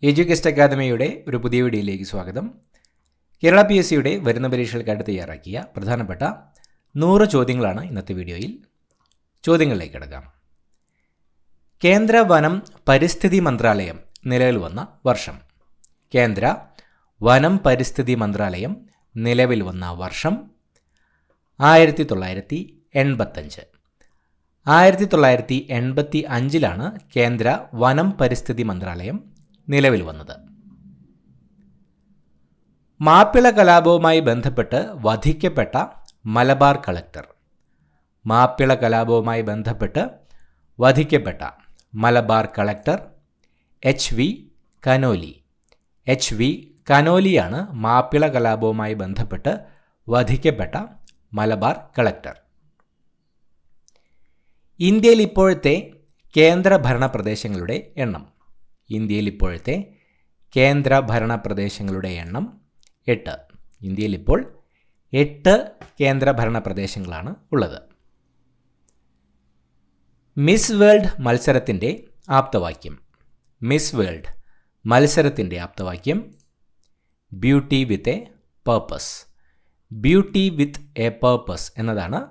എഡ്യൂകെസ്റ്റ് അക്കാദമിയുടെ ഒരു പുതിയ വീഡിയോയിലേക്ക് സ്വാഗതം. കേരള PSCയുടെ വരുന്ന പരീക്ഷകൾക്കായിട്ട് തയ്യാറാക്കിയ പ്രധാനപ്പെട്ട 100 ചോദ്യങ്ങളാണ് ഇന്നത്തെ വീഡിയോയിൽ. ചോദ്യങ്ങളിലേക്ക് കിടക്കാം. കേന്ദ്ര വനം പരിസ്ഥിതി മന്ത്രാലയം നിലവിൽ വന്ന വർഷം. കേന്ദ്ര വനം പരിസ്ഥിതി മന്ത്രാലയം നിലവിൽ വന്ന വർഷം 1985. 1985 കേന്ദ്ര വനം പരിസ്ഥിതി മന്ത്രാലയം നിലവിൽ വന്നത്. മാപ്പിള കലാപവുമായി ബന്ധപ്പെട്ട് വധിക്കപ്പെട്ട മലബാർ കളക്ടർ. മാപ്പിള കലാപവുമായി ബന്ധപ്പെട്ട് വധിക്കപ്പെട്ട Malabar collector HV Conolly. HV കനോലിയാണ് മാപ്പിള കലാപവുമായി ബന്ധപ്പെട്ട് വധിക്കപ്പെട്ട മലബാർ കളക്ടർ. ഇന്ത്യയിൽ ഇപ്പോഴത്തെ കേന്ദ്രഭരണ പ്രദേശങ്ങളുടെ എണ്ണം. ഇന്ത്യയിൽ ഇപ്പോഴത്തെ കേന്ദ്രഭരണ പ്രദേശങ്ങളുടെ എണ്ണം 8. ഇന്ത്യയിൽ ഇപ്പോൾ 8 കേന്ദ്രഭരണ പ്രദേശങ്ങളാണ് ഉള്ളത്. മിസ് വേൾഡ് മത്സരത്തിൻ്റെ ആപ്തവാക്യം. മിസ് വേൾഡ് മത്സരത്തിൻ്റെ ആപ്തവാക്യം beauty with a purpose. Beauty with a purpose എന്നതാണ്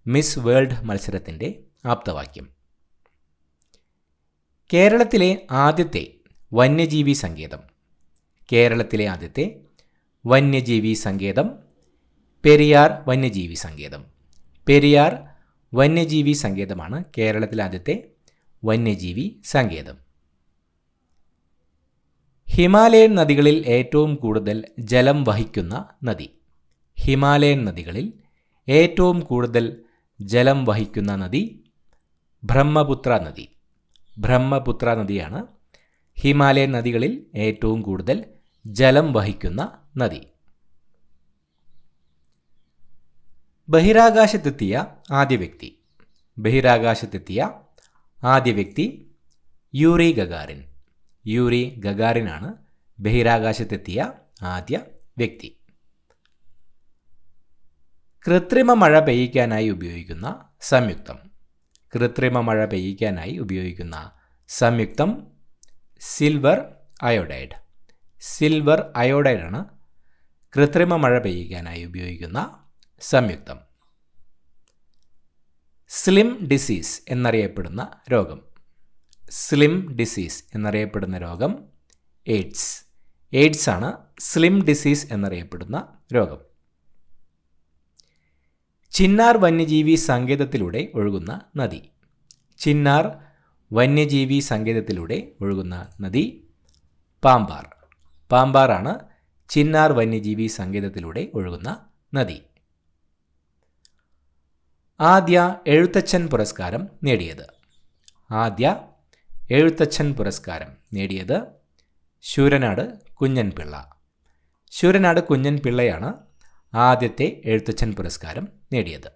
മിസ് വേൾഡ് മത്സരത്തിൻ്റെ ആപ്തവാക്യം. കേരളത്തിലെ ആദ്യത്തെ വന്യജീവി സങ്കേതം. കേരളത്തിലെ ആദ്യത്തെ വന്യജീവി സങ്കേതം പെരിയാർ വന്യജീവി സങ്കേതം. പെരിയാർ വന്യജീവി സങ്കേതമാണ് കേരളത്തിലെ ആദ്യത്തെ വന്യജീവി സങ്കേതം. ഹിമാലയൻ നദികളിൽ ഏറ്റവും കൂടുതൽ ജലം വഹിക്കുന്ന നദി. ഹിമാലയൻ നദികളിൽ ഏറ്റവും കൂടുതൽ ജലം വഹിക്കുന്ന നദി ബ്രഹ്മപുത്ര നദി. ബ്രഹ്മപുത്ര നദിയാണ് ഹിമാലയൻ നദികളിൽ ഏറ്റവും കൂടുതൽ ജലം വഹിക്കുന്ന നദി. ബഹിരാകാശത്തെത്തിയ ആദ്യ വ്യക്തി. ബഹിരാകാശത്തെത്തിയ ആദ്യ വ്യക്തി യൂറി ഗഗാറിൻ. യൂറി ഗഗാറിനാണ് ബഹിരാകാശത്തെത്തിയ ആദ്യ വ്യക്തി. കൃത്രിമ മഴ പെയ്യിക്കാനായി ഉപയോഗിക്കുന്ന സംയുക്തം. കൃത്രിമ മഴ പെയ്യിക്കാനായി ഉപയോഗിക്കുന്ന സംയുക്തം സിൽവർ അയോഡൈഡ്. സിൽവർ അയോഡൈഡാണ് കൃത്രിമ മഴ പെയ്യിക്കാനായി ഉപയോഗിക്കുന്ന സംയുക്തം. സ്ലിം ഡിസീസ് എന്നറിയപ്പെടുന്ന രോഗം. സ്ലിം ഡിസീസ് എന്നറിയപ്പെടുന്ന രോഗം എയ്ഡ്സ്. എയ്ഡ്സ് ആണ് സ്ലിം ഡിസീസ് എന്നറിയപ്പെടുന്ന രോഗം. ചിന്നാർ വന്യജീവി സങ്കേതത്തിലൂടെ ഒഴുകുന്ന നദി. ചിന്നാർ വന്യജീവി സങ്കേതത്തിലൂടെ ഒഴുകുന്ന നദി പാമ്പാർ. പാമ്പാറാണ് ചിന്നാർ വന്യജീവി സങ്കേതത്തിലൂടെ ഒഴുകുന്ന നദി. ആദ്യ എഴുത്തച്ഛൻ പുരസ്കാരം നേടിയത്. ആദ്യ എഴുത്തച്ഛൻ പുരസ്കാരം നേടിയത് ശൂരനാട് കുഞ്ഞൻ പിള്ള. ശൂരനാട് കുഞ്ഞൻ പിള്ളയാണ് ആദ്യത്തെ എഴുത്തച്ഛൻ പുരസ്കാരം നേടിയത്.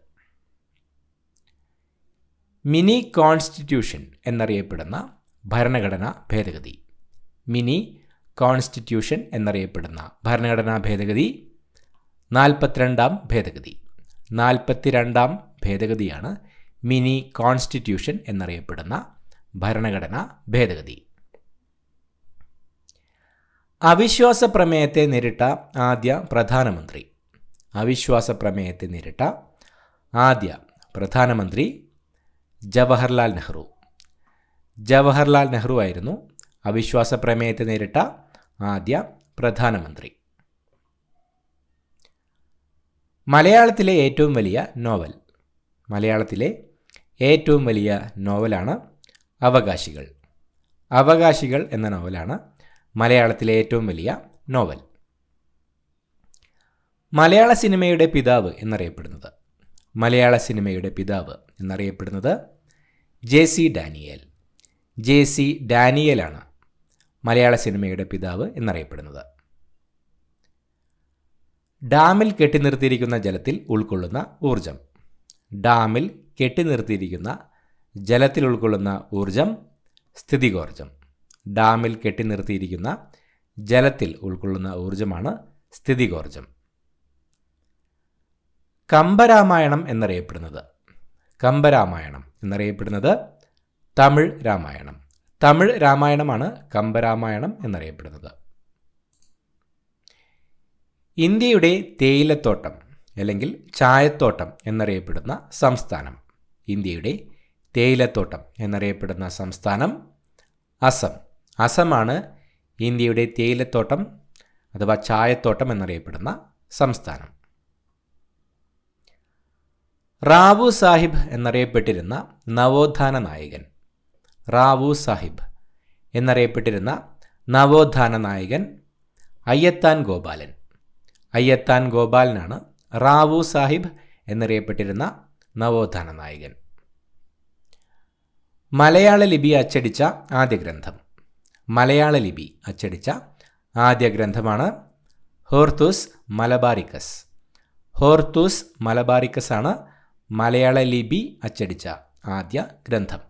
മിനി കോൺസ്റ്റിറ്റ്യൂഷൻ എന്നറിയപ്പെടുന്ന ഭരണഘടനാ ഭേദഗതി. മിനി കോൺസ്റ്റിറ്റ്യൂഷൻ എന്നറിയപ്പെടുന്ന ഭരണഘടനാ ഭേദഗതി 42ാം ഭേദഗതി. 42ാം ഭേദഗതിയാണ് മിനി കോൺസ്റ്റിറ്റ്യൂഷൻ എന്നറിയപ്പെടുന്ന ഭരണഘടനാ ഭേദഗതി. അവിശ്വാസ പ്രമേയത്തെ നേരിട്ട ആദ്യ പ്രധാനമന്ത്രി. അവിശ്വാസ പ്രമേയത്തെ നേരിട്ട ആദ്യ പ്രധാനമന്ത്രി ജവഹർലാൽ നെഹ്റു. ജവഹർലാൽ നെഹ്റു ആയിരുന്നു അവിശ്വാസ പ്രമേയത്തെ നേരിട്ട ആദ്യ പ്രധാനമന്ത്രി. മലയാളത്തിലെ ഏറ്റവും വലിയ നോവൽ. മലയാളത്തിലെ ഏറ്റവും വലിയ നോവലാണ് അവകാശികൾ. അവകാശികൾ എന്ന നോവലാണ് മലയാളത്തിലെ ഏറ്റവും വലിയ നോവൽ. മലയാള സിനിമയുടെ പിതാവ് എന്നറിയപ്പെടുന്നത്. മലയാള സിനിമയുടെ പിതാവ് എന്നറിയപ്പെടുന്നത് JC ഡാനിയേൽ. JC ഡാനിയേലാണ് മലയാള സിനിമയുടെ പിതാവ് എന്നറിയപ്പെടുന്നത്. ഡാമിൽ കെട്ടിനിർത്തിയിരിക്കുന്ന ജലത്തിൽ ഉൾക്കൊള്ളുന്ന ഊർജം. ഡാമിൽ കെട്ടിനിർത്തിയിരിക്കുന്ന ജലത്തിൽ ഉൾക്കൊള്ളുന്ന ഊർജം സ്ഥിതികോർജം. ഡാമിൽ കെട്ടിനിർത്തിയിരിക്കുന്ന ജലത്തിൽ ഉൾക്കൊള്ളുന്ന ഊർജമാണ് സ്ഥിതികോർജം. കമ്പരാമായണം എന്നറിയപ്പെടുന്നത്. കമ്പരാമായണം എന്നറിയപ്പെടുന്നത് തമിഴ് രാമായണം. തമിഴ് രാമായണമാണ് കമ്പരാമായണം എന്നറിയപ്പെടുന്നത്. ഇന്ത്യയുടെ തേയിലത്തോട്ടം അല്ലെങ്കിൽ ചായത്തോട്ടം എന്നറിയപ്പെടുന്ന സംസ്ഥാനം. ഇന്ത്യയുടെ തേയിലത്തോട്ടം എന്നറിയപ്പെടുന്ന സംസ്ഥാനം അസം. അസമാണ് ഇന്ത്യയുടെ തേയിലത്തോട്ടം അഥവാ ചായത്തോട്ടം എന്നറിയപ്പെടുന്ന സംസ്ഥാനം. റാവു സാഹിബ് എന്നറിയപ്പെട്ടിരുന്ന നവോത്ഥാന നായകൻ. റാവു സാഹിബ് എന്നറിയപ്പെട്ടിരുന്ന നവോത്ഥാന നായകൻ അയ്യത്താൻ ഗോപാലൻ. അയ്യത്താൻ ഗോപാലനാണ് റാവു സാഹിബ് എന്നറിയപ്പെട്ടിരുന്ന നവോത്ഥാന നായകൻ. മലയാള ലിപി അച്ചടിച്ച ആദ്യ ഗ്രന്ഥം. മലയാള ലിപി അച്ചടിച്ച ആദ്യ ഗ്രന്ഥമാണ് ഹോർത്തൂസ് മലബാറിക്കസ്. ഹോർത്തൂസ് മലബാറിക്കസ് ആണ് മലയാള ലിപി അച്ചടിച്ച ആദ്യ ഗ്രന്ഥം.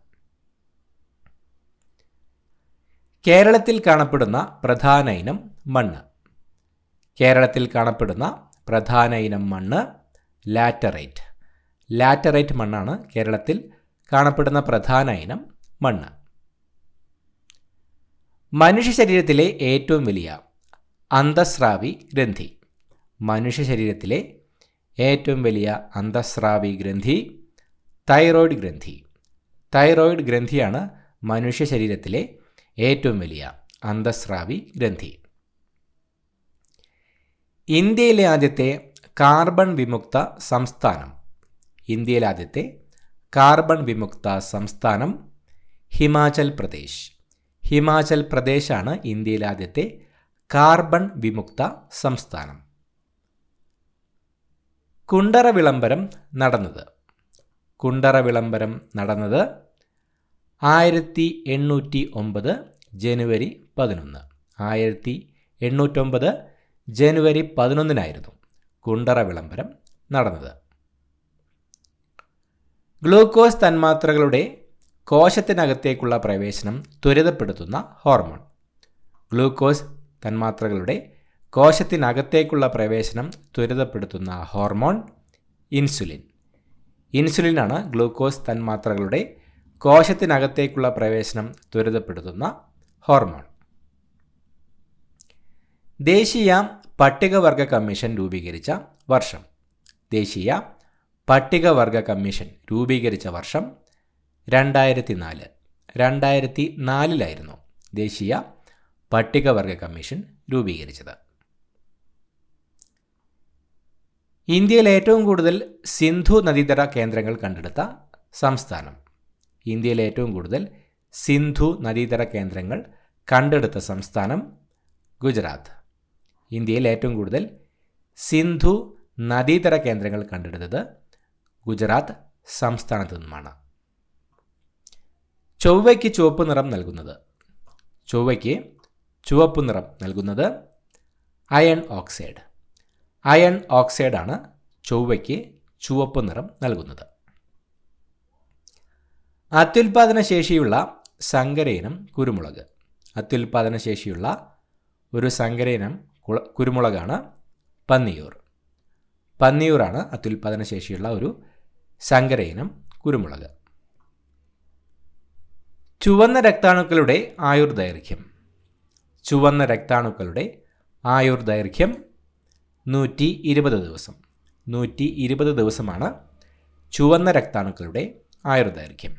കേരളത്തിൽ കാണപ്പെടുന്ന പ്രധാന ഇനം മണ്ണ്. കേരളത്തിൽ കാണപ്പെടുന്ന പ്രധാന ഇനം മണ്ണ് ലാറ്ററൈറ്റ്. ലാറ്ററൈറ്റ് മണ്ണാണ് കേരളത്തിൽ കാണപ്പെടുന്ന പ്രധാന ഇനം മണ്ണ്. മനുഷ്യ ശരീരത്തിലെ ഏറ്റവും വലിയ അന്തഃസ്രാവി ഗ്രന്ഥി. മനുഷ്യ ശരീരത്തിലെ ഏറ്റവും വലിയ അന്തഃസ്രാവി ഗ്രന്ഥി തൈറോയ്ഡ് ഗ്രന്ഥി. തൈറോയ്ഡ് ഗ്രന്ഥിയാണ് മനുഷ്യ ശരീരത്തിലെ ഏറ്റവും വലിയ അന്തഃസ്രാവി ഗ്രന്ഥി. ഇന്ത്യയിലെ ആദ്യത്തെ കാർബൺ വിമുക്ത സംസ്ഥാനം. ഇന്ത്യയിലെ ആദ്യത്തെ കാർബൺ വിമുക്ത സംസ്ഥാനം ഹിമാചൽ പ്രദേശ്. ഹിമാചൽ പ്രദേശാണ് ഇന്ത്യയിലെ ആദ്യത്തെ കാർബൺ വിമുക്ത സംസ്ഥാനം. കുണ്ടറ വിളംബരം നടന്നത്. കുണ്ടറ വിളംബരം നടന്നത് 1809 ജനുവരി 11. 1809 ജനുവരി 11 കുണ്ടറ വിളംബരം നടന്നത്. ഗ്ലൂക്കോസ് തന്മാത്രകളുടെ കോശത്തിനകത്തേക്കുള്ള പ്രവേശനം ത്വരിതപ്പെടുത്തുന്ന ഹോർമോൺ. ഗ്ലൂക്കോസ് തന്മാത്രകളുടെ കോശത്തിനകത്തേക്കുള്ള പ്രവേശനം ത്വരിതപ്പെടുത്തുന്ന ഹോർമോൺ ഇൻസുലിൻ. ഇൻസുലിനാണ് ഗ്ലൂക്കോസ് തന്മാത്രകളുടെ കോശത്തിനകത്തേക്കുള്ള പ്രവേശനം ത്വരിതപ്പെടുത്തുന്ന ഹോർമോൺ. ദേശീയ പട്ടികവർഗ കമ്മീഷൻ രൂപീകരിച്ച വർഷം. ദേശീയ പട്ടികവർഗ കമ്മീഷൻ രൂപീകരിച്ച വർഷം 2004. 2004 ദേശീയ പട്ടികവർഗ കമ്മീഷൻ രൂപീകരിച്ചത്. ഇന്ത്യയിൽ ഏറ്റവും കൂടുതൽ സിന്ധു നദീതട കേന്ദ്രങ്ങൾ കണ്ടെടുത്ത സംസ്ഥാനം. ഇന്ത്യയിൽ ഏറ്റവും കൂടുതൽ സിന്ധു നദീതട കേന്ദ്രങ്ങൾ കണ്ടെടുത്ത സംസ്ഥാനം ഗുജറാത്ത്. ഇന്ത്യയിൽ ഏറ്റവും കൂടുതൽ സിന്ധു നദീതട കേന്ദ്രങ്ങൾ കണ്ടെടുത്തത് ഗുജറാത്ത് സംസ്ഥാനത്തു നിന്നുമാണ്. ചൊവ്വയ്ക്ക് ചുവപ്പ് നിറം നൽകുന്നത്. ചൊവ്വയ്ക്ക് ചുവപ്പ് നിറം നൽകുന്നത് അയൺ ഓക്സൈഡ്. അയൺ ഓക്സൈഡാണ് ചൊവ്വയ്ക്ക് ചുവപ്പ് നിറം നൽകുന്നത്. അത്യുൽപാദന ശേഷിയുള്ള സങ്കരയിനം കുരുമുളക്. അത്യുൽപാദന ശേഷിയുള്ള ഒരു സങ്കരയിനം കുരുമുളകാണ് പന്നിയൂർ. പന്നിയൂറാണ് അത്യുൽപാദന ശേഷിയുള്ള ഒരു സങ്കരയിനം കുരുമുളക്. ചുവന്ന രക്താണുക്കളുടെ ആയുർദൈർഘ്യം. ചുവന്ന രക്താണുക്കളുടെ ആയുർദൈർഘ്യം 120 ദിവസം. 120 ദിവസമാണ് ചുവന്ന രക്താണുക്കളുടെ ആയുർദൈർഘ്യം.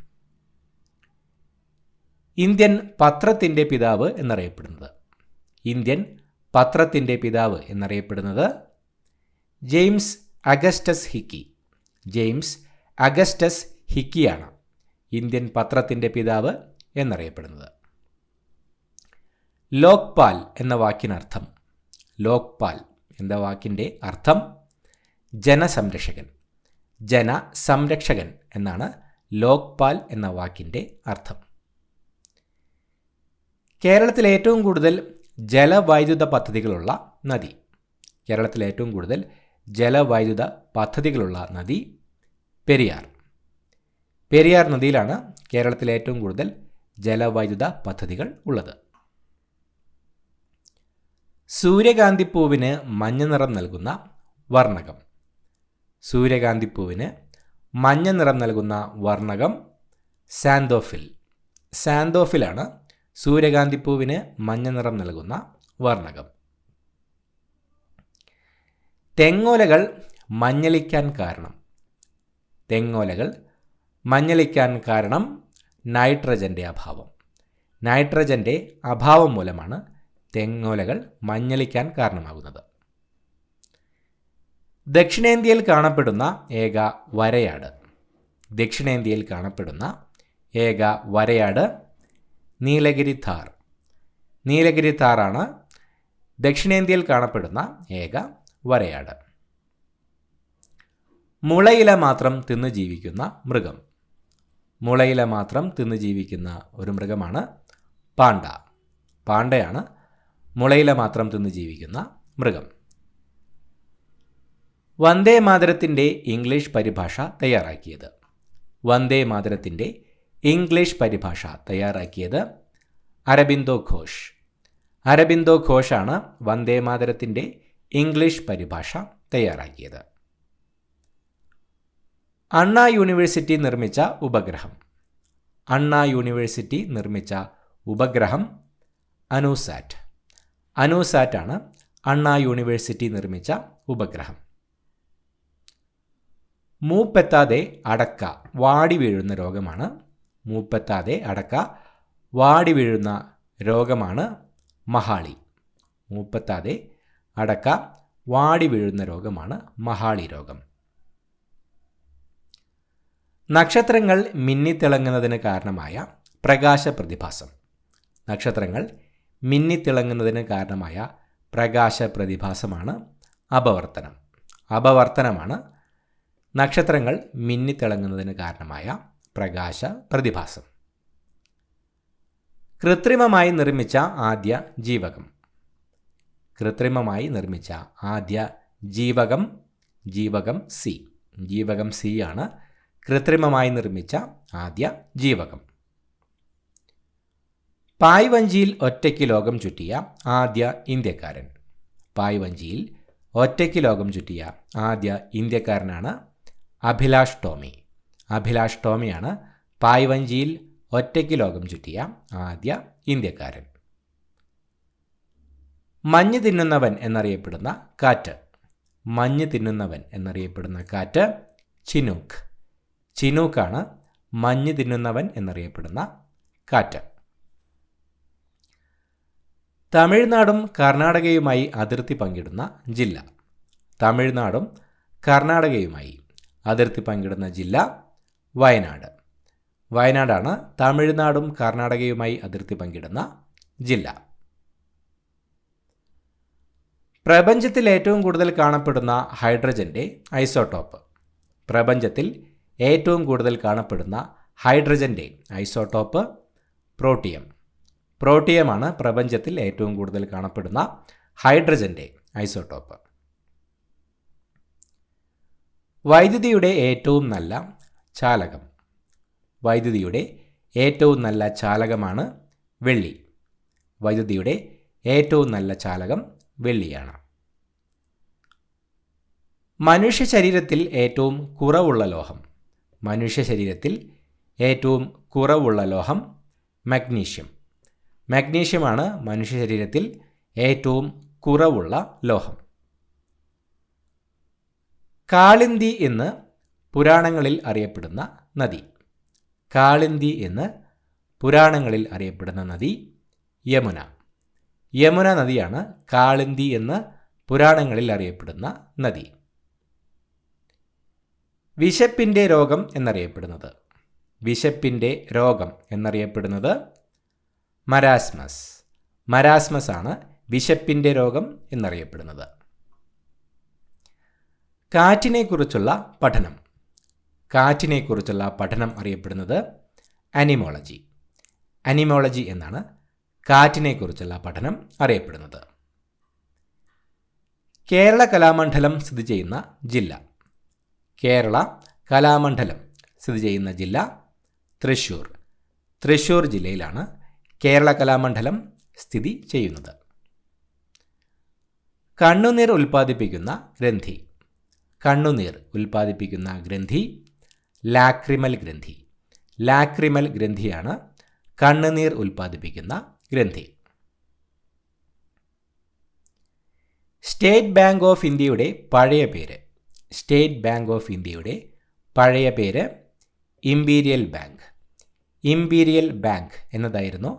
ഇന്ത്യൻ പത്രത്തിൻ്റെ പിതാവ് എന്നറിയപ്പെടുന്നത്. ഇന്ത്യൻ പത്രത്തിൻ്റെ പിതാവ് എന്നറിയപ്പെടുന്നത് James Augustus Hicky. James Augustus ഹിക്കിയാണ് ഇന്ത്യൻ പത്രത്തിൻ്റെ പിതാവ് എന്നറിയപ്പെടുന്നത്. ലോക്പാൽ എന്ന വാക്കിനർത്ഥം. ലോക്പാൽ എന്ന വാക്കിൻ്റെ അർത്ഥം ജനസംരക്ഷകൻ. ജനസംരക്ഷകൻ എന്നാണ് ലോക്പാൽ എന്ന വാക്കിൻ്റെ അർത്ഥം. കേരളത്തിൽ ഏറ്റവും കൂടുതൽ ജലവൈദ്യുത പദ്ധതികളുള്ള നദി. കേരളത്തിൽ ഏറ്റവും കൂടുതൽ ജലവൈദ്യുത പദ്ധതികളുള്ള നദി പെരിയാർ. പെരിയാർ നദിയിലാണ് കേരളത്തിൽ ഏറ്റവും കൂടുതൽ ജലവൈദ്യുത പദ്ധതികൾ ഉള്ളത്. സൂര്യകാന്തിപ്പൂവിന് മഞ്ഞ നിറം നൽകുന്ന വർണ്ണകം. സൂര്യകാന്തിപ്പൂവിന് മഞ്ഞ നിറം നൽകുന്ന വർണ്ണകം സാന്തോഫിൽ. സാന്തോഫിലാണ് സൂര്യകാന്തിപ്പൂവിന് മഞ്ഞ നിറം നൽകുന്ന വർണ്ണകം. തെങ്ങോലകൾ മഞ്ഞളിക്കാൻ കാരണം. തെങ്ങോലകൾ മഞ്ഞളിക്കാൻ കാരണം നൈട്രജൻ്റെ അഭാവം. നൈട്രജൻ്റെ അഭാവം മൂലമാണ് തെങ്ങോലകൾ മഞ്ഞളിക്കാൻ കാരണമാകുന്നത്. ദക്ഷിണേന്ത്യയിൽ കാണപ്പെടുന്ന ഏക വരയാട്. ദക്ഷിണേന്ത്യയിൽ കാണപ്പെടുന്ന ഏക വരയാട് നീലഗിരി താർ. നീലഗിരി താറാണ് ദക്ഷിണേന്ത്യയിൽ കാണപ്പെടുന്ന ഏക വരയാട്. മുളയില മാത്രം തിന്ന് ജീവിക്കുന്ന മൃഗം. മുളയില മാത്രം തിന്ന് ജീവിക്കുന്ന ഒരു മൃഗമാണ് പാണ്ട. പാണ്ടയാണ് മുളയില മാത്രം തിന്ന് ജീവിക്കുന്ന മൃഗം. വന്ദേ മാതരത്തിൻ്റെ ഇംഗ്ലീഷ് പരിഭാഷ തയ്യാറാക്കിയത്. വന്ദേ മാതരത്തിൻ്റെ ഇംഗ്ലീഷ് പരിഭാഷ തയ്യാറാക്കിയത് അരബിന്ദോ ഘോഷ്. അരബിന്ദോ ഘോഷാണ് വന്ദേ മാതരത്തിൻ്റെ ഇംഗ്ലീഷ് പരിഭാഷ തയ്യാറാക്കിയത്. അണ്ണാ യൂണിവേഴ്സിറ്റി നിർമ്മിച്ച ഉപഗ്രഹം. അണ്ണാ യൂണിവേഴ്സിറ്റി നിർമ്മിച്ച ഉപഗ്രഹം അനൂസാറ്റ്. അനൂസാറ്റാണ് അണ്ണാ യൂണിവേഴ്സിറ്റി നിർമ്മിച്ച ഉപഗ്രഹം. മൂപ്പെത്താതെ അടക്ക വാടി വീഴുന്ന രോഗമാണ്. മൂപ്പെത്താതെ അടക്ക വാടി വീഴുന്ന രോഗമാണ് മഹാളി. മൂപ്പെത്താതെ അടക്ക വാടി വീഴുന്ന രോഗമാണ് മഹാളി രോഗം. നക്ഷത്രങ്ങൾ മിന്നിത്തിളങ്ങുന്നതിന് കാരണമായ പ്രകാശ പ്രതിഭാസം. നക്ഷത്രങ്ങൾ മിന്നിത്തിളങ്ങുന്നതിന് കാരണമായ പ്രകാശ പ്രതിഭാസമാണ് അപവർത്തനം. അപവർത്തനമാണ് നക്ഷത്രങ്ങൾ മിന്നിത്തിളങ്ങുന്നതിന് കാരണമായ പ്രകാശ പ്രതിഭാസം. കൃത്രിമമായി നിർമ്മിച്ച ആദ്യ ജീവകം. കൃത്രിമമായി നിർമ്മിച്ച ആദ്യ ജീവകം ജീവകം സി. ജീവകം സി ആണ് കൃത്രിമമായി നിർമ്മിച്ച ആദ്യ ജീവകം. പായ്വഞ്ചിയിൽ ഒറ്റയ്ക്ക് ലോകം ചുറ്റിയ ആദ്യ ഇന്ത്യക്കാരൻ. പായ്വഞ്ചിയിൽ ഒറ്റയ്ക്ക് ലോകം ചുറ്റിയ ആദ്യ ഇന്ത്യക്കാരനാണ് അഭിലാഷ് ടോമി. അഭിലാഷ് ടോമിയാണ് പായ്വഞ്ചിയിൽ ഒറ്റയ്ക്ക് ലോകം ചുറ്റിയ ആദ്യ ഇന്ത്യക്കാരൻ. മഞ്ഞ് തിന്നുന്നവൻ എന്നറിയപ്പെടുന്ന കാറ്റ്. മഞ്ഞ് തിന്നുന്നവൻ എന്നറിയപ്പെടുന്ന കാറ്റ് ചിനൂക്ക്. ചിനൂക്കാണ് മഞ്ഞ് തിന്നുന്നവൻ എന്നറിയപ്പെടുന്ന കാറ്റ്. തമിഴ്നാടും കർണാടകയുമായി അതിർത്തി പങ്കിടുന്ന ജില്ല. തമിഴ്നാടും കർണാടകയുമായി അതിർത്തി പങ്കിടുന്ന ജില്ല വയനാട്. വയനാടാണ് തമിഴ്നാടും കർണാടകയുമായി അതിർത്തി പങ്കിടുന്ന ജില്ല. പ്രപഞ്ചത്തിൽ ഏറ്റവും കൂടുതൽ കാണപ്പെടുന്ന ഹൈഡ്രജൻ്റെ ഐസോട്ടോപ്പ്. പ്രപഞ്ചത്തിൽ ഏറ്റവും കൂടുതൽ കാണപ്പെടുന്ന ഹൈഡ്രജൻ്റെ ഐസോട്ടോപ്പ് പ്രോട്ടിയം. പ്രോട്ടിയമാണ് പ്രപഞ്ചത്തിൽ ഏറ്റവും കൂടുതൽ കാണപ്പെടുന്ന ഹൈഡ്രജൻ്റെ ഐസോട്ടോപ്പ്. വൈദ്യുതിയുടെ ഏറ്റവും നല്ല ചാലകം. വൈദ്യുതിയുടെ ഏറ്റവും നല്ല ചാലകമാണ് വെള്ളി. വൈദ്യുതിയുടെ ഏറ്റവും നല്ല ചാലകം വെള്ളിയാണ്. മനുഷ്യ ശരീരത്തിൽ ഏറ്റവും കുറവുള്ള ലോഹം. മനുഷ്യ ശരീരത്തിൽ ഏറ്റവും കുറവുള്ള ലോഹം മഗ്നീഷ്യം. മഗ്നീഷ്യമാണ് മനുഷ്യ ശരീരത്തിൽ ഏറ്റവും കുറവുള്ള ലോഹം. കാളിന്തി എന്ന് പുരാണങ്ങളിൽ അറിയപ്പെടുന്ന നദി. കാളിന്തി എന്ന് പുരാണങ്ങളിൽ അറിയപ്പെടുന്ന നദി യമുന. യമുന നദിയാണ് കാളിന്തി എന്ന് പുരാണങ്ങളിൽ അറിയപ്പെടുന്ന നദി. വിശപ്പിൻ്റെ രോഗം എന്നറിയപ്പെടുന്നത്. വിശപ്പിൻ്റെ രോഗം എന്നറിയപ്പെടുന്നത് മരാസ്മസ്. മരാസ്മസ് ആണ് വിശപ്പിൻ്റെ രോഗം എന്നറിയപ്പെടുന്നത്. കാറ്റിനെക്കുറിച്ചുള്ള പഠനം. കാറ്റിനെക്കുറിച്ചുള്ള പഠനം അറിയപ്പെടുന്നത് അനിമോളജി. അനിമോളജി എന്നാണ് കാറ്റിനെക്കുറിച്ചുള്ള പഠനം അറിയപ്പെടുന്നത്. കേരള കലാമണ്ഡലം സ്ഥിതി ചെയ്യുന്ന ജില്ല. കേരള കലാമണ്ഡലം സ്ഥിതി ചെയ്യുന്ന ജില്ല തൃശ്ശൂർ. തൃശ്ശൂർ ജില്ലയിലാണ് കേരള കലാമണ്ഡലം സ്ഥിതി ചെയ്യുന്നത്. കണ്ണുനീർ ഉൽപ്പാദിപ്പിക്കുന്ന ഗ്രന്ഥി. കണ്ണുനീർ ഉൽപ്പാദിപ്പിക്കുന്ന ഗ്രന്ഥി ലാക്രിമൽ ഗ്രന്ഥി. ലാക്രിമൽ ഗ്രന്ഥിയാണ് കണ്ണുനീർ ഉൽപ്പാദിപ്പിക്കുന്ന ഗ്രന്ഥി. സ്റ്റേറ്റ് ബാങ്ക് ഓഫ് ഇന്ത്യയുടെ പഴയ പേര്. സ്റ്റേറ്റ് ബാങ്ക് ഓഫ് ഇന്ത്യയുടെ പഴയ പേര് ഇംപീരിയൽ ബാങ്ക്. ഇംപീരിയൽ ബാങ്ക് എന്നതായിരുന്നു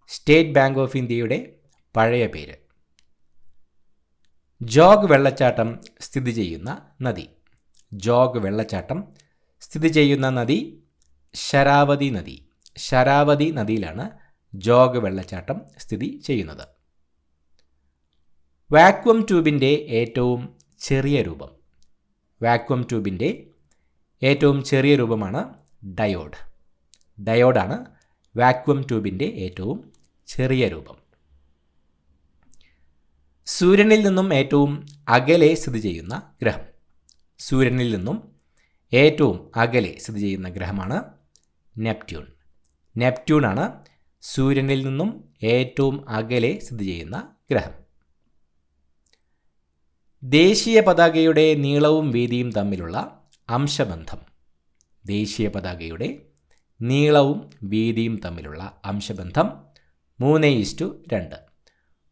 സ്റ്റേറ്റ് ബാങ്ക് ഓഫ് ഇന്ത്യയുടെ പഴയ പേര്. ജോഗ് വെള്ളച്ചാട്ടം സ്ഥിതി ചെയ്യുന്ന നദി. ജോഗ് വെള്ളച്ചാട്ടം സ്ഥിതി ചെയ്യുന്ന നദി ശരാവതി നദി. ശരാവതി നദിയിലാണ് ജോഗ് വെള്ളച്ചാട്ടം സ്ഥിതി ചെയ്യുന്നത്. വാക്വം ട്യൂബിൻ്റെ ഏറ്റവും ചെറിയ രൂപം. വാക്വം ട്യൂബിൻ്റെ ഏറ്റവും ചെറിയ രൂപമാണ് ഡയോഡ്. ഡയോഡാണ് വാക്വം ട്യൂബിൻ്റെ ഏറ്റവും ചെറിയ രൂപം. സൂര്യനിൽ നിന്നും ഏറ്റവും അകലെ സ്ഥിതി ചെയ്യുന്ന ഗ്രഹം. സൂര്യനിൽ നിന്നും ഏറ്റവും അകലെ സ്ഥിതി ചെയ്യുന്ന ഗ്രഹമാണ് നെപ്റ്റ്യൂൺ. നെപ്റ്റ്യൂണാണ് സൂര്യനിൽ നിന്നും ഏറ്റവും അകലെ സ്ഥിതി ചെയ്യുന്ന ഗ്രഹം. ദേശീയ പതാകയുടെ നീളവും വീതിയും തമ്മിലുള്ള അംശബന്ധം. ദേശീയ പതാകയുടെ നീളവും വീതിയും തമ്മിലുള്ള അംശബന്ധം 3:2.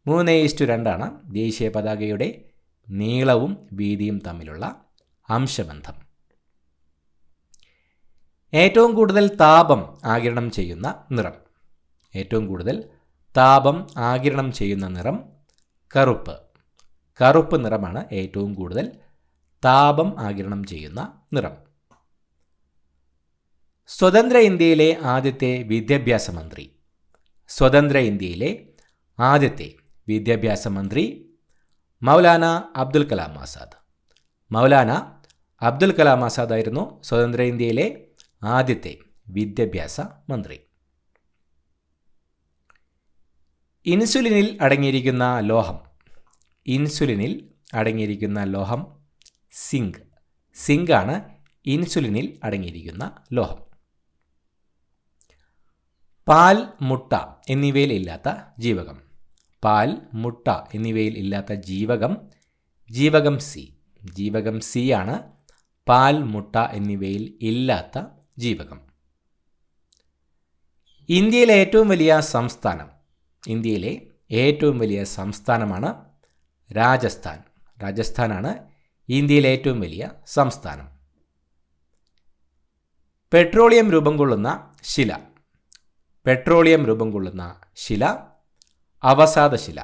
3:2 ദേശീയ പതാകയുടെ നീളവും വീതിയും തമ്മിലുള്ള അംശബന്ധം. ഏറ്റവും കൂടുതൽ താപം ആഗിരണം ചെയ്യുന്ന നിറം. ഏറ്റവും കൂടുതൽ താപം ആഗിരണം ചെയ്യുന്ന നിറം കറുപ്പ്. കറുപ്പ് നിറമാണ് ഏറ്റവും കൂടുതൽ താപം ആഗിരണം ചെയ്യുന്ന നിറം. സ്വതന്ത്ര ഇന്ത്യയിലെ ആദ്യത്തെ വിദ്യാഭ്യാസ മന്ത്രി. സ്വതന്ത്ര ഇന്ത്യയിലെ ആദ്യത്തെ വിദ്യാഭ്യാസ മന്ത്രി മൗലാന അബ്ദുൽ കലാം ആസാദ്. മൗലാന അബ്ദുൽ കലാം ആസാദ് ആയിരുന്നു സ്വതന്ത്ര ഇന്ത്യയിലെ ആദ്യത്തെ വിദ്യാഭ്യാസ മന്ത്രി. ഇൻസുലിനിൽ അടങ്ങിയിരിക്കുന്ന ലോഹം. ഇൻസുലിനിൽ അടങ്ങിയിരിക്കുന്ന ലോഹം സിങ്ക്. സിങ്കാണ് ഇൻസുലിനിൽ അടങ്ങിയിരിക്കുന്ന ലോഹം. പാൽ, മുട്ട എന്നിവയിൽ ഇല്ലാത്ത ജീവകം. പാൽ, മുട്ട എന്നിവയിൽ ഇല്ലാത്ത ജീവകം ജീവകം സി. ജീവകം സി ആണ് പാൽ, മുട്ട എന്നിവയിൽ ഇല്ലാത്ത ജീവകം. ഇന്ത്യയിലെ ഏറ്റവും വലിയ സംസ്ഥാനം. ഇന്ത്യയിലെ ഏറ്റവും വലിയ സംസ്ഥാനമാണ് രാജസ്ഥാൻ. രാജസ്ഥാനാണ് ഇന്ത്യയിലെ ഏറ്റവും വലിയ സംസ്ഥാനം. പെട്രോളിയം രൂപം കൊള്ളുന്ന ശില. പെട്രോളിയം രൂപം കൊള്ളുന്ന ശില അവസാദശില.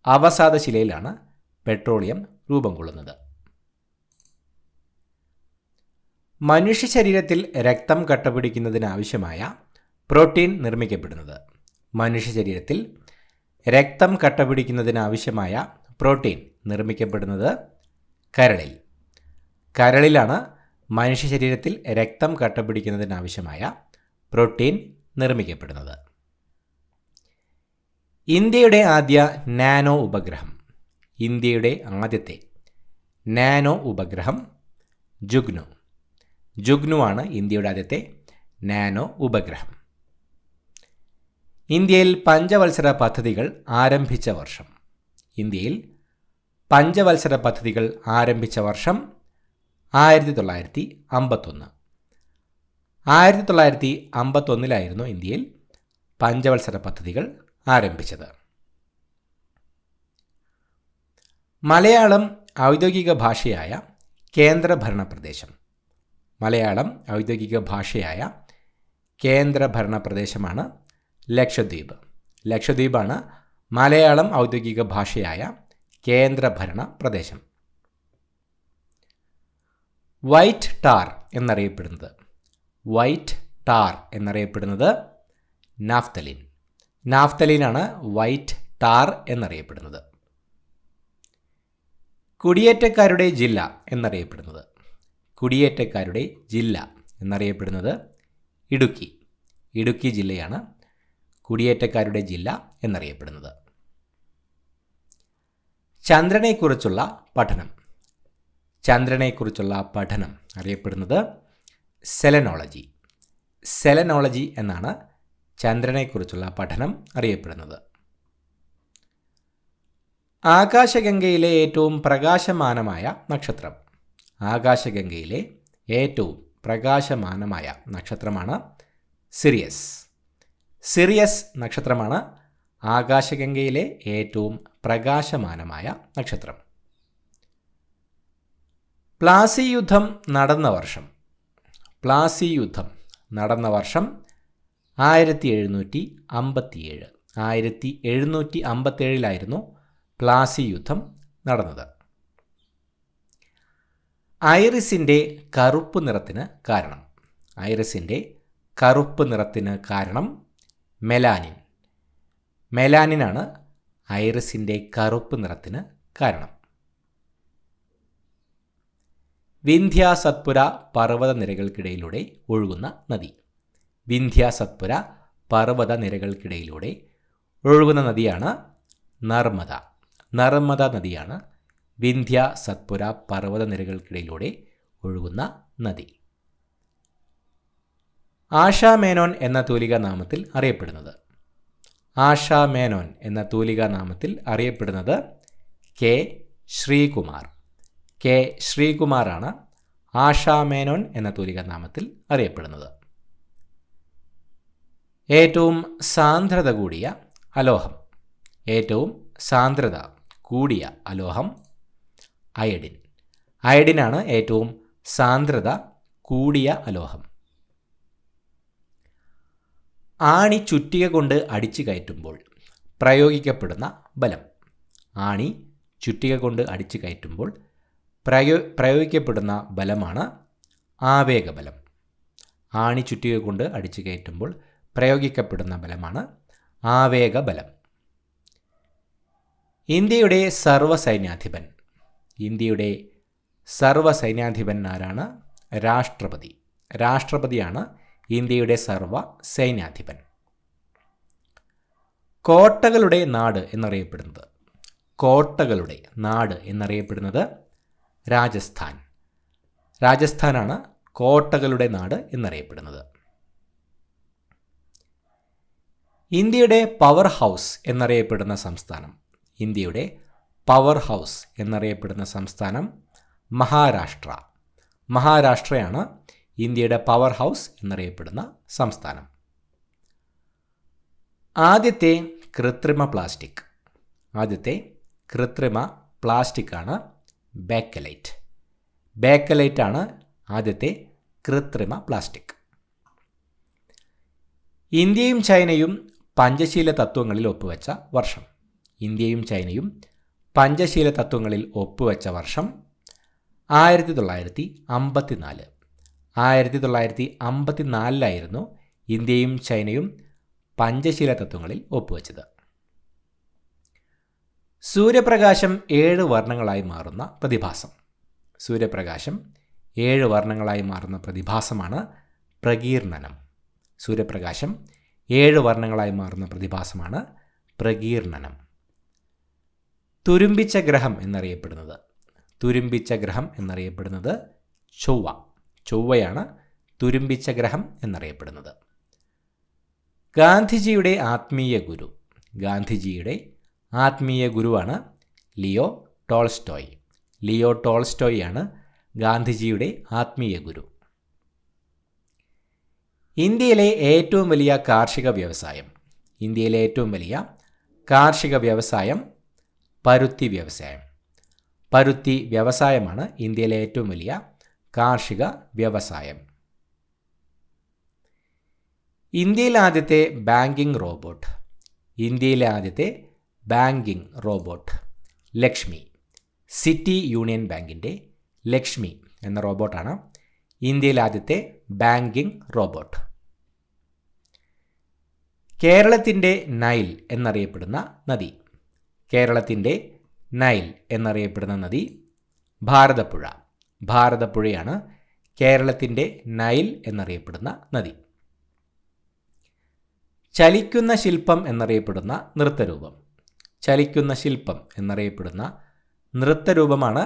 അവസാദശിലയിലാണ് പെട്രോളിയം രൂപം കൊള്ളുന്നത്. മനുഷ്യ ശരീരത്തിൽ രക്തം കട്ടപിടിക്കുന്നതിനാവശ്യമായ പ്രോട്ടീൻ നിർമ്മിക്കപ്പെടുന്നത്. മനുഷ്യ ശരീരത്തിൽ രക്തം കട്ടപിടിക്കുന്നതിനാവശ്യമായ പ്രോട്ടീൻ നിർമ്മിക്കപ്പെടുന്നത് കരളിൽ. കരളിലാണ് മനുഷ്യ ശരീരത്തിൽ രക്തം കട്ടപിടിക്കുന്നതിനാവശ്യമായ പ്രോട്ടീൻ നിർമ്മിക്കപ്പെടുന്നത്. ഇന്ത്യയുടെ ആദ്യ നാനോ ഉപഗ്രഹം. ഇന്ത്യയുടെ ആദ്യത്തെ നാനോ ഉപഗ്രഹം ജുഗ്നു. ജുഗ്നു ആണ് ഇന്ത്യയുടെ ആദ്യത്തെ നാനോ ഉപഗ്രഹം. ഇന്ത്യയിൽ പഞ്ചവത്സര പദ്ധതികൾ ആരംഭിച്ച വർഷം. ഇന്ത്യയിൽ പഞ്ചവത്സര പദ്ധതികൾ ആരംഭിച്ച വർഷം 1951. 1951 ഇന്ത്യയിൽ പഞ്ചവത്സര പദ്ധതികൾ ആരംഭിച്ചത്. മലയാളം ഔദ്യോഗിക ഭാഷയായ കേന്ദ്രഭരണ പ്രദേശം. മലയാളം ഔദ്യോഗിക ഭാഷയായ കേന്ദ്രഭരണ പ്രദേശമാണ് ലക്ഷദ്വീപ്. ലക്ഷദ്വീപാണ് മലയാളം ഔദ്യോഗിക ഭാഷയായ കേന്ദ്രഭരണ പ്രദേശം. വൈറ്റ് ടാർ എന്നറിയപ്പെടുന്നത്. വൈറ്റ് ടാർ എന്നറിയപ്പെടുന്നത് നാഫ്തലിൻ. നാഫ്തലിനാണ് വൈറ്റ് ടാർ എന്നറിയപ്പെടുന്നത്. കുടിയേറ്റക്കാരുടെ ജില്ല എന്നറിയപ്പെടുന്നത്. കുടിയേറ്റക്കാരുടെ ജില്ല എന്നറിയപ്പെടുന്നത് ഇടുക്കി. ഇടുക്കി ജില്ലയാണ് കുടിയേറ്റക്കാരുടെ ജില്ല എന്നറിയപ്പെടുന്നത്. ചന്ദ്രനെക്കുറിച്ചുള്ള പഠനം. ചന്ദ്രനെക്കുറിച്ചുള്ള പഠനം അറിയപ്പെടുന്നത് സെലനോളജി. സെലനോളജി എന്നാണ് ചന്ദ്രനെക്കുറിച്ചുള്ള പഠനം അറിയപ്പെടുന്നത്. ആകാശഗംഗയിലെ ഏറ്റവും പ്രകാശമാനമായ നക്ഷത്രം. ആകാശഗംഗയിലെ ഏറ്റവും പ്രകാശമാനമായ നക്ഷത്രമാണ് സിറിയസ്. സിറിയസ് നക്ഷത്രമാണ് ആകാശഗംഗയിലെ ഏറ്റവും പ്രകാശമാനമായ നക്ഷത്രം. പ്ലാസി യുദ്ധം നടന്ന വർഷം. പ്ലാസി യുദ്ധം നടന്ന വർഷം 1757. 1757 പ്ലാസി യുദ്ധം നടന്നത്. ഐറിസിൻ്റെ കറുപ്പ് നിറത്തിന് കാരണം. ഐറിസിൻ്റെ കറുപ്പ് നിറത്തിന് കാരണം മെലാനിൻ. മെലാനിനാണ് ഐറിസിൻ്റെ കറുപ്പ് നിറത്തിന് കാരണം. വിന്ധ്യാസത്പുര പർവ്വതനിരകൾക്കിടയിലൂടെ ഒഴുകുന്ന നദി. വിന്ധ്യാസത്പുര പർവ്വതനിരകൾക്കിടയിലൂടെ ഒഴുകുന്ന നദിയാണ് നർമ്മദ. നർമ്മദ നദിയാണ് വിന്ധ്യാസത്പുര പർവ്വതനിരകൾക്കിടയിലൂടെ ഒഴുകുന്ന നദി. ആശാ മേനോൻ എന്ന തൂലികാ നാമത്തിൽ അറിയപ്പെടുന്നത്. ആശാ മേനോൻ എന്ന തൂലികാ നാമത്തിൽ അറിയപ്പെടുന്നത് കെ ശ്രീകുമാർ. കെ ശ്രീകുമാറാണ് ആശാ മേനോൻ എന്ന തൂലികാ നാമത്തിൽ അറിയപ്പെടുന്നത്. ഏറ്റവും സാന്ദ്രത കൂടിയ അലോഹം. ഏറ്റവും സാന്ദ്രത കൂടിയ അലോഹം അയഡിൻ. അയഡിനാണ് ഏറ്റവും സാന്ദ്രത കൂടിയ അലോഹം. ആണി ചുറ്റിക കൊണ്ട് അടിച്ചു കയറ്റുമ്പോൾ പ്രയോഗിക്കപ്പെടുന്ന ബലം. ആണി ചുറ്റിക കൊണ്ട് അടിച്ചു കയറ്റുമ്പോൾ പ്രയോഗിക്കപ്പെടുന്ന ബലമാണ് ആവേഗബലം. ആണി ചുറ്റിക കൊണ്ട് അടിച്ചു കയറ്റുമ്പോൾ പ്രയോഗിക്കപ്പെടുന്ന ബലമാണ് ആവേഗബലം. ഇന്ത്യയുടെ സർവ്വസൈന്യാധിപൻ. ഇന്ത്യയുടെ സർവ്വസൈന്യാധിപൻ ആരാണ്? രാഷ്ട്രപതി. രാഷ്ട്രപതിയാണ് ഇന്ത്യയുടെ സർവ്വസൈന്യാധിപൻ. കോട്ടകളുടെ നാട് എന്നറിയപ്പെടുന്നത്. കോട്ടകളുടെ നാട് എന്നറിയപ്പെടുന്നത് രാജസ്ഥാൻ. രാജസ്ഥാനാണ് കോട്ടകളുടെ നാട് എന്നറിയപ്പെടുന്നത്. ഇന്ത്യയുടെ പവർ ഹൗസ് എന്നറിയപ്പെടുന്ന സംസ്ഥാനം. ഇന്ത്യയുടെ പവർ ഹൗസ് എന്നറിയപ്പെടുന്ന സംസ്ഥാനം മഹാരാഷ്ട്ര. മഹാരാഷ്ട്രയാണ് ഇന്ത്യയുടെ പവർ ഹൗസ് എന്നറിയപ്പെടുന്ന സംസ്ഥാനം. ആദ്യത്തെ കൃത്രിമ പ്ലാസ്റ്റിക്. ആദ്യത്തെ കൃത്രിമ പ്ലാസ്റ്റിക്കാണ് ബേക്കലൈറ്റ്. ബേക്കലൈറ്റാണ് ആദ്യത്തെ കൃത്രിമ പ്ലാസ്റ്റിക്. ഇന്ത്യയും ചൈനയും പഞ്ചശീല തത്വങ്ങളിൽ ഒപ്പുവെച്ച വർഷം. ഇന്ത്യയും ചൈനയും പഞ്ചശീല തത്വങ്ങളിൽ ഒപ്പുവെച്ച വർഷം 1954. 1954 ഇന്ത്യയും ചൈനയും പഞ്ചശീല തത്വങ്ങളിൽ ഒപ്പുവെച്ചത്. സൂര്യപ്രകാശം 7 വർണ്ണങ്ങളായി മാറുന്ന പ്രതിഭാസം. സൂര്യപ്രകാശം 7 വർണ്ണങ്ങളായി മാറുന്ന പ്രതിഭാസമാണ് പ്രകീർണനം. സൂര്യപ്രകാശം 7 വർണ്ണങ്ങളായി മാറുന്ന പ്രതിഭാസമാണ് പ്രകീർണനം. തുരുമ്പിച്ച ഗ്രഹം എന്നറിയപ്പെടുന്നത്. തുരുമ്പിച്ച ഗ്രഹം എന്നറിയപ്പെടുന്നത് ചൊവ്വ. ചൊവ്വയാണ് തുരുമ്പിച്ച ഗ്രഹം എന്നറിയപ്പെടുന്നത്. ഗാന്ധിജിയുടെ ആത്മീയ ഗുരു. ഗാന്ധിജിയുടെ ആത്മീയ ഗുരുവാണ് ലിയോ ടോൾസ്റ്റോയ്. ലിയോ ടോൾസ്റ്റോയാണ് ഗാന്ധിജിയുടെ ആത്മീയ ഗുരു. ഇന്ത്യയിലെ ഏറ്റവും വലിയ കാർഷിക വ്യവസായം. ഇന്ത്യയിലെ ഏറ്റവും വലിയ കാർഷിക വ്യവസായം പരുത്തി വ്യവസായം. പരുത്തി വ്യവസായമാണ് ഇന്ത്യയിലെ ഏറ്റവും വലിയ കാർഷിക വ്യവസായം. ഇന്ത്യയിലെ ആദ്യത്തെ ബാങ്കിംഗ് റോബോട്ട്. ഇന്ത്യയിലെ ആദ്യത്തെ banking robot Lakshmi. City union ബാങ്കിൻ്റെ ലക്ഷ്മി എന്ന റോബോട്ടാണ് ഇന്ത്യയിലെ ആദ്യത്തെ ബാങ്കിംഗ് റോബോട്ട്. കേരളത്തിൻ്റെ നൈൽ എന്നറിയപ്പെടുന്ന നദി. കേരളത്തിൻ്റെ നൈൽ എന്നറിയപ്പെടുന്ന നദി ഭാരതപ്പുഴ. ഭാരതപ്പുഴയാണ് കേരളത്തിൻ്റെ നൈൽ എന്നറിയപ്പെടുന്ന നദി. ചലിക്കുന്ന ശില്പം എന്നറിയപ്പെടുന്ന നൃത്തരൂപം. ചലിക്കുന്ന ശില്പം എന്നറിയപ്പെടുന്ന നൃത്തരൂപമാണ്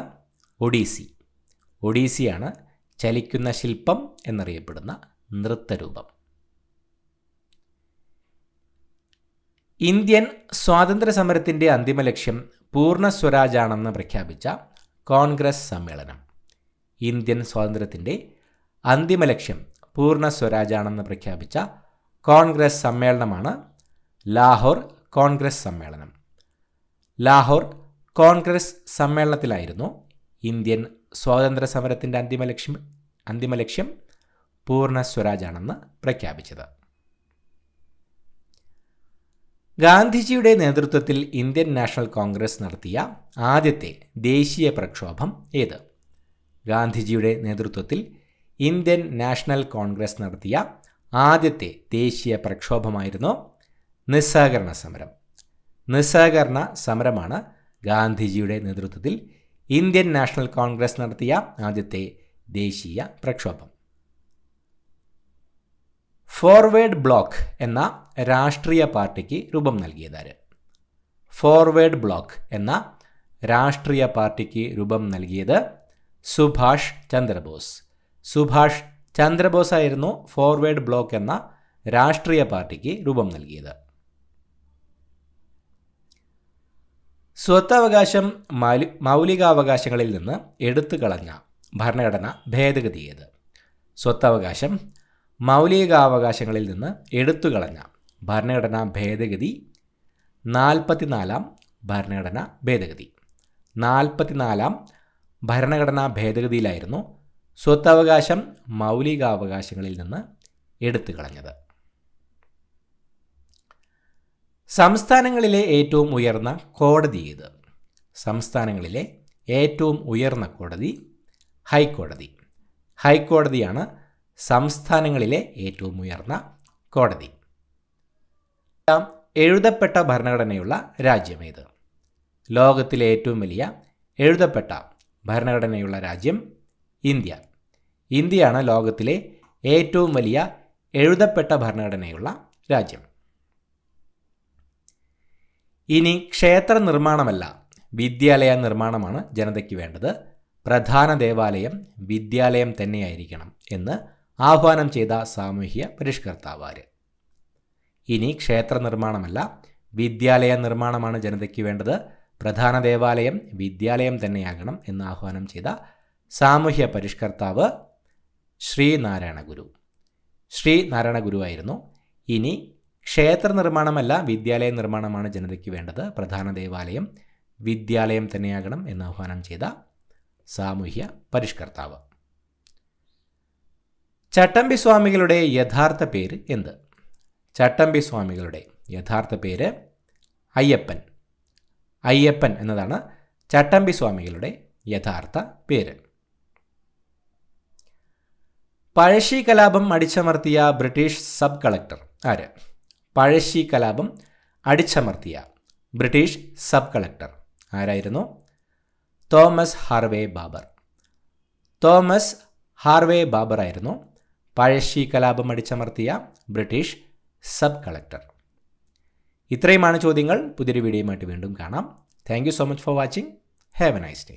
ഒഡീസി. ഒഡീസിയാണ് ചലിക്കുന്ന ശില്പം എന്നറിയപ്പെടുന്ന നൃത്തരൂപം. ഇന്ത്യൻ സ്വാതന്ത്ര്യ സമരത്തിൻ്റെ അന്തിമ ലക്ഷ്യം പൂർണ്ണ സ്വരാജാണെന്ന് പ്രഖ്യാപിച്ച കോൺഗ്രസ് സമ്മേളനം. ഇന്ത്യൻ സ്വാതന്ത്ര്യത്തിൻ്റെ അന്തിമ ലക്ഷ്യം പൂർണ്ണ സ്വരാജാണെന്ന് പ്രഖ്യാപിച്ച കോൺഗ്രസ് സമ്മേളനമാണ് ലാഹോർ കോൺഗ്രസ് സമ്മേളനം. ലാഹോർ കോൺഗ്രസ് സമ്മേളനത്തിലായിരുന്നു ഇന്ത്യൻ സ്വാതന്ത്ര്യ സമരത്തിൻ്റെ അന്തിമ ലക്ഷ്യം പൂർണ്ണ സ്വരാജാണെന്ന് പ്രഖ്യാപിച്ചത്. ഗാന്ധിജിയുടെ നേതൃത്വത്തിൽ ഇന്ത്യൻ നാഷണൽ കോൺഗ്രസ് നടത്തിയ ആദ്യത്തെ ദേശീയ പ്രക്ഷോഭം ഏത്? ഗാന്ധിജിയുടെ നേതൃത്വത്തിൽ ഇന്ത്യൻ നാഷണൽ കോൺഗ്രസ് നടത്തിയ ആദ്യത്തെ ദേശീയ പ്രക്ഷോഭമായിരുന്നു നിസ്സഹകരണ സമരം. നിസ്സഹകരണ സമരമാണ് ഗാന്ധിജിയുടെ നേതൃത്വത്തിൽ ഇന്ത്യൻ നാഷണൽ കോൺഗ്രസ് നടത്തിയ ആദ്യത്തെ ദേശീയ പ്രക്ഷോഭം. ഫോർവേഡ് ബ്ലോക്ക് എന്ന രാഷ്ട്രീയ പാർട്ടിക്ക് രൂപം നൽകിയതാര്? ഫോർവേഡ് ബ്ലോക്ക് എന്ന രാഷ്ട്രീയ പാർട്ടിക്ക് രൂപം നൽകിയത് സുഭാഷ് ചന്ദ്രബോസ്. സുഭാഷ് ചന്ദ്രബോസ് ആയിരുന്നു ഫോർവേഡ് ബ്ലോക്ക് എന്ന രാഷ്ട്രീയ പാർട്ടിക്ക് രൂപം നൽകിയത്. സ്വത്തവകാശം മൗലികാവകാശങ്ങളിൽ നിന്ന് എടുത്തു കളഞ്ഞ ഭരണഘടന ഭേദഗതി ഏത്? സ്വത്തവകാശം മൗലികാവകാശങ്ങളിൽ നിന്ന് എടുത്തുകളഞ്ഞ ഭരണഘടനാ ഭേദഗതി 44-ാം ഭരണഘടനാ ഭേദഗതി. 44-ാം ഭരണഘടനാ ഭേദഗതിയിലായിരുന്നു സ്വത്തവകാശം മൗലികാവകാശങ്ങളിൽ നിന്ന് എടുത്തുകളഞ്ഞത്. സംസ്ഥാനങ്ങളിലെ ഏറ്റവും ഉയർന്ന കോടതി ഏത്? സംസ്ഥാനങ്ങളിലെ ഏറ്റവും ഉയർന്ന കോടതി ഹൈക്കോടതി. ഹൈക്കോടതിയാണ് സംസ്ഥാനങ്ങളിലെ ഏറ്റവും ഉയർന്ന കോടതി. എഴുതപ്പെട്ട ഭരണഘടനയുള്ള രാജ്യമേത്? ലോകത്തിലെ ഏറ്റവും വലിയ എഴുതപ്പെട്ട ഭരണഘടനയുള്ള രാജ്യം ഇന്ത്യ. ഇന്ത്യയാണ് ലോകത്തിലെ ഏറ്റവും വലിയ എഴുതപ്പെട്ട ഭരണഘടനയുള്ള രാജ്യം. ഇനി ക്ഷേത്ര നിർമ്മാണമല്ല വിദ്യാലയ നിർമ്മാണമാണ് ജനതയ്ക്ക് വേണ്ടത്, പ്രധാന ദേവാലയം വിദ്യാലയം തന്നെയായിരിക്കണം എന്ന് ആഹ്വാനം ചെയ്ത സാമൂഹ്യ പരിഷ്കർത്താവ് ആര്? ഇനി ക്ഷേത്ര നിർമ്മാണമല്ല വിദ്യാലയ നിർമ്മാണമാണ് ജനതയ്ക്ക് വേണ്ടത്, പ്രധാന ദേവാലയം വിദ്യാലയം തന്നെയാകണം എന്ന് ആഹ്വാനം ചെയ്ത സാമൂഹ്യ പരിഷ്കർത്താവ് ശ്രീനാരായണ ഗുരു. ശ്രീനാരായണ ഗുരു ആയിരുന്നു ഇനി ക്ഷേത്ര നിർമ്മാണമല്ല വിദ്യാലയ നിർമ്മാണമാണ് ജനതയ്ക്ക് വേണ്ടത്, പ്രധാന ദേവാലയം വിദ്യാലയം തന്നെയാകണം എന്ന് ആഹ്വാനം ചെയ്ത സാമൂഹ്യ പരിഷ്കർത്താവ്. ചട്ടമ്പി സ്വാമികളുടെ യഥാർത്ഥ പേര് എന്ത്? ചട്ടമ്പി സ്വാമികളുടെ യഥാർത്ഥ പേര് അയ്യപ്പൻ. അയ്യപ്പൻ എന്നതാണ് ചട്ടമ്പി സ്വാമികളുടെ യഥാർത്ഥ പേര്. പഴശ്ശി കലാപം അടിച്ചമർത്തിയ ബ്രിട്ടീഷ് സബ് കളക്ടർ ആര്? പഴശ്ശി കലാപം അടിച്ചമർത്തിയ ബ്രിട്ടീഷ് സബ് കളക്ടർ ആരായിരുന്നു? Thomas Harvey Babur. Thomas Harvey Babur ആയിരുന്നു പഴശ്ശി കലാപം അടിച്ചമർത്തിയ ബ്രിട്ടീഷ് സബ് കളക്ടർ. ഇത്രയുമാണ് ചോദ്യങ്ങൾ. പുതിയൊരു വീഡിയോയുമായിട്ട് വീണ്ടും കാണാം. Thank you so much for watching. Have A nice day.